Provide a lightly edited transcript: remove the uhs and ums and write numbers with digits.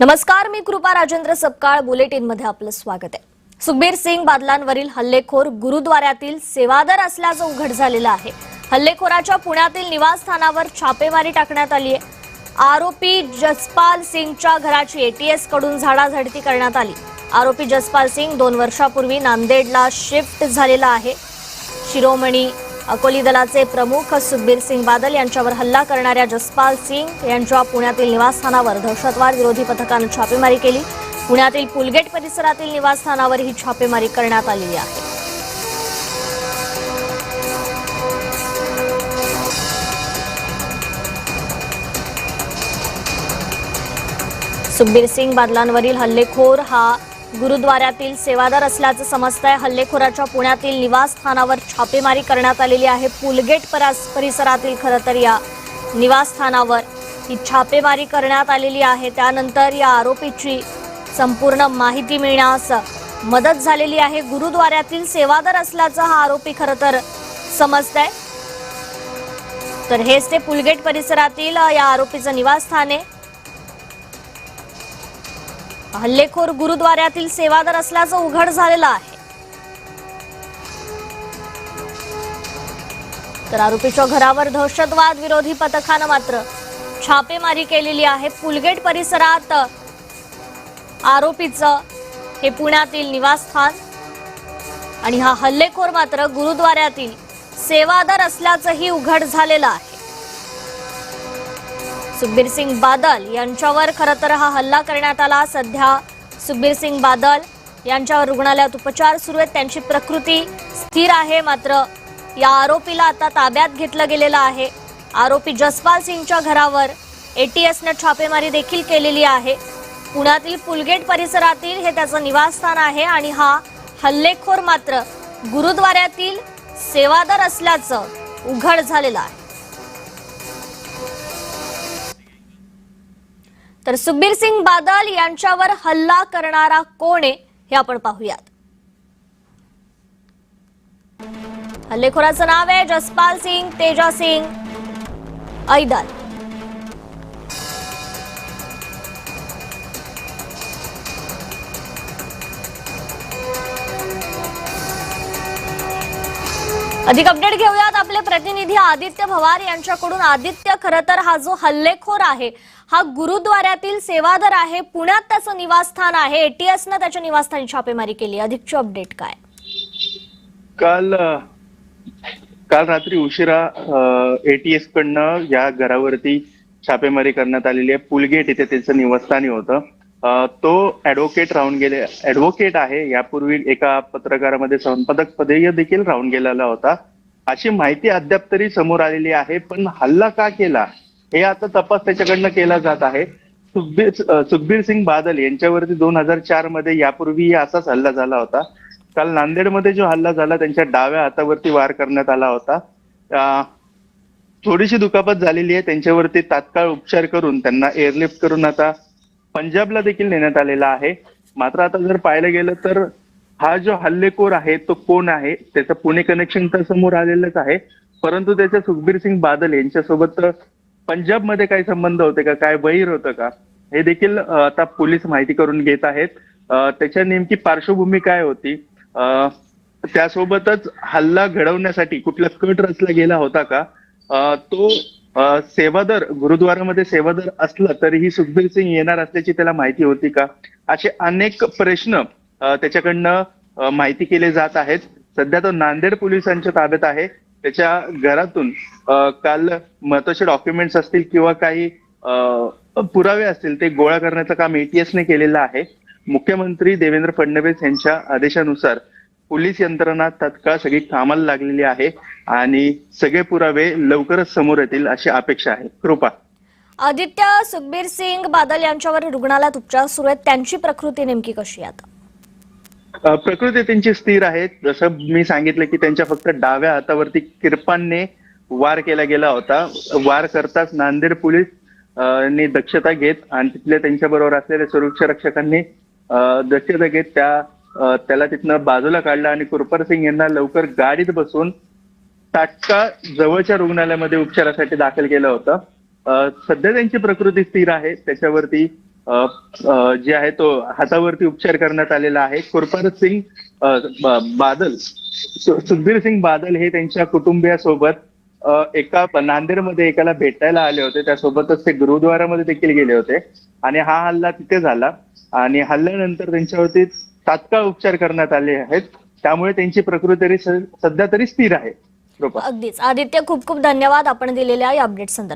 नमस्कार, मी कृपा राजेंद्र सपकाळ. बुलेटिन मध्ये आपलं स्वागत आहे. सुखबीर सिंग बादलांवरील हल्लेखोर गुरुद्वाऱ्यातील सेवादार असल्याचं उघड झालेलं आहे. हल्लेखोराच्या पुण्यातील निवासस्थानावर छापेमारी टाकण्यात आली आहे. आरोपी जसपाल सिंगच्या घराची एटीएस कडून झाडाझडती करण्यात आली. आरोपी जसपाल सिंग 2 वर्षापूर्वी नांदेडला शिफ्ट झालेला आहे. शिरोमणी अकोली दलाचे प्रमुख सुखबीर सिंग बादल यांच्यावर हल्ला करणाऱ्या जसपाल सिंग यांच्या पुण्यातील निवासस्थानावर दहशतवाद विरोधी पथकाने छापेमारी केली. पुण्यातील पुलगेट परिसरातील निवासस्थानावर ही छापेमारी करण्यात आलेली आहे. सुखबीर सिंग बादलांवरील हल्लेखोर हा गुरुद्वाऱ्यातील सेवादार असल्याचं समजतंय. हल्लेखोराच्या पुण्यातील निवासस्थानावर छापेमारी करण्यात आलेली आहे. पुलगेट परिसरातील खरं तर या निवासस्थानावर ही छापेमारी करण्यात आलेली आहे. त्यानंतर या आरोपीची संपूर्ण माहिती मिळण्यास मदत झालेली आहे. गुरुद्वाऱ्यातील सेवादार असल्याचं हा आरोपी खरं तर समजतंय. तर हेच ते पुलगेट परिसरातील या आरोपीचं निवासस्थान आहे. हल्लेखोर गुरुद्वाऱ्यातील सेवादार असल्याचं उघड झालेलं आहे. तर आरोपीच्या घरावर दहशतवाद विरोधी पथकानं मात्र छापेमारी केलेली आहे. पुलगेट परिसरात आरोपीचं हे पुण्यातील निवासस्थान आणि हा हल्लेखोर मात्र गुरुद्वाऱ्यातील सेवादार असल्याचंही उघड झालेलं आहे. सुखबीर सिंग बादल यांच्यावर खरं तर हा हल्ला करण्यात आला. सध्या सुखबीर सिंग बादल यांच्यावर रुग्णालयात उपचार सुरू आहेत. त्यांची प्रकृती स्थिर आहे. मात्र या आरोपीला आता ताब्यात घेतलं गेलेलं आहे. आरोपी जसपाल सिंगच्या घरावर एटीएसने छापेमारी देखील केलेली आहे. पुण्यातील पुलगेट परिसरातील हे त्याचं निवासस्थान आहे आणि हा हल्लेखोर मात्र गुरुद्वाऱ्यातील सेवादार असल्याचं उघड झालेलं आहे. तर सुखबीर सिंग बादल यांच्यावर हल्ला करणारा कोण आहे हे आपण पाहूयात. हल्लेखोराचं नाव आहे जसपाल सिंग तेजा सिंग ऐदल. अधिक अपडेट घेऊयात आपले प्रतिनिधी आदित्य भवार यांच्याकडून. आदित्य, खरं तर हा जो हल्लेखोर आहे हा गुरुद्वाऱ्यातील सेवादार आहे. पुण्यात त्याचं निवासस्थान आहे. एटीएसनं त्याच्या निवासस्थानी छापेमारी केली. अधिकची अपडेट काय? काल रात्री उशिरा एटीएस कडनं या घरावरती छापेमारी करण्यात आलेली आहे. पुलगेट इथे त्याचं निवासस्थानी होतं. तो ऍडव्होकेट आहे. यापूर्वी एका पत्रकारामध्ये संपादक पदही देखील राहून गेलेला होता. अशी माहिती अद्याप तरी समोर आलेली आहे. पण हल्ला का केला हे आता तपास त्याच्याकडनं केला जात आहे. सुखबीर सिंग बादल यांच्यावरती 2004 मध्ये यापूर्वी असाच हल्ला झाला होता. काल नांदेडमध्ये जो हल्ला झाला त्यांच्या डाव्या हातावरती वार करण्यात आला होता. थोडीशी दुखापत झालेली आहे. त्यांच्यावरती तात्काळ उपचार करून त्यांना एअरलिफ्ट करून आता पंजाबला देखील नेण्यात आलेला आहे. मात्र आता जर पाहायला गेलं तर हा जो हल्लेखोर आहे तो कोण आहे त्याचं पुणे कनेक्शन तर समोर आलेलंच आहे. परंतु त्याच्या सुखबीर सिंग बादल यांच्यासोबत पंजाबमध्ये काही संबंध होते का, काय वैर होतं का, हे देखील आता पोलीस माहिती करून घेत आहेत. त्याच्या नेमकी पार्श्वभूमी काय होती, त्यासोबतच हल्ला घडवण्यासाठी कुठला कट रचला गेला होता का, तो सेवादार गुरुद्वारामध्ये सेवादार असला तरीही सुखबीर सिंग येणार असल्याची त्याला माहिती होती का, असे अनेक प्रश्न त्याच्याकडनं माहिती केले जात आहेत. सध्या तो नांदेड पोलिसांच्या ताब्यात आहे. त्याच्या घरातून काल महत्वाचे डॉक्युमेंट्स असतील किंवा काही पुरावे असतील ते गोळा करण्याचं काम एटीएसने केलेलं आहे. मुख्यमंत्री देवेंद्र फडणवीस यांच्या आदेशानुसार पोलीस यंत्रणा तत्काळ सगळी कामाला लागलेली आहे आणि सगळे पुरावे लवकरच समोर येतील अशी अपेक्षा आहे. कृपा. आदित्य, सुखबीर सिंग बादल यांच्यावर रुग्णालयात उपचार सुरू आहेत. त्यांची प्रकृती नेमकी कशी आहे आता? प्रकृती त्यांची स्थिर आहे. जसं मी सांगितलं की त्यांच्या फक्त डाव्या हातावरती किरपानने वार केला गेला होता. वार करताच नांदेड पोलीस ने दक्षता घेत आणि तिथल्या त्यांच्या बरोबर असलेल्या सुरक्षा रक्षकांनी दक्षता घेत त्याला तिथनं बाजूला काढलं आणि कृपाल सिंग यांना लवकर गाडीत बसून तात्काळ जवळच्या रुग्णालयामध्ये उपचारासाठी दाखल केलं होतं. सध्या त्यांची प्रकृती स्थिर आहे. त्याच्यावरती जे आहे तो हातावरती उपचार करण्यात आलेला आहे. गुरपारत सिंग बादल, सुखबीर सिंग बादल हे त्यांच्या कुटुंबियासोबत एका नांदेडमध्ये एकाला भेटायला आले होते. त्यासोबतच ते गुरुद्वारामध्ये देखील गेले होते आणि हा हल्ला तिथे झाला आणि हल्ल्यानंतर त्यांच्यावरती तात्काळ उपचार करण्यात आले आहेत. त्यामुळे त्यांची प्रकृती सध्या तरी स्थिर आहे. अगदीच आदित्य, खूप खूप धन्यवाद आपण दिलेल्या या अपडेट संदर्भात.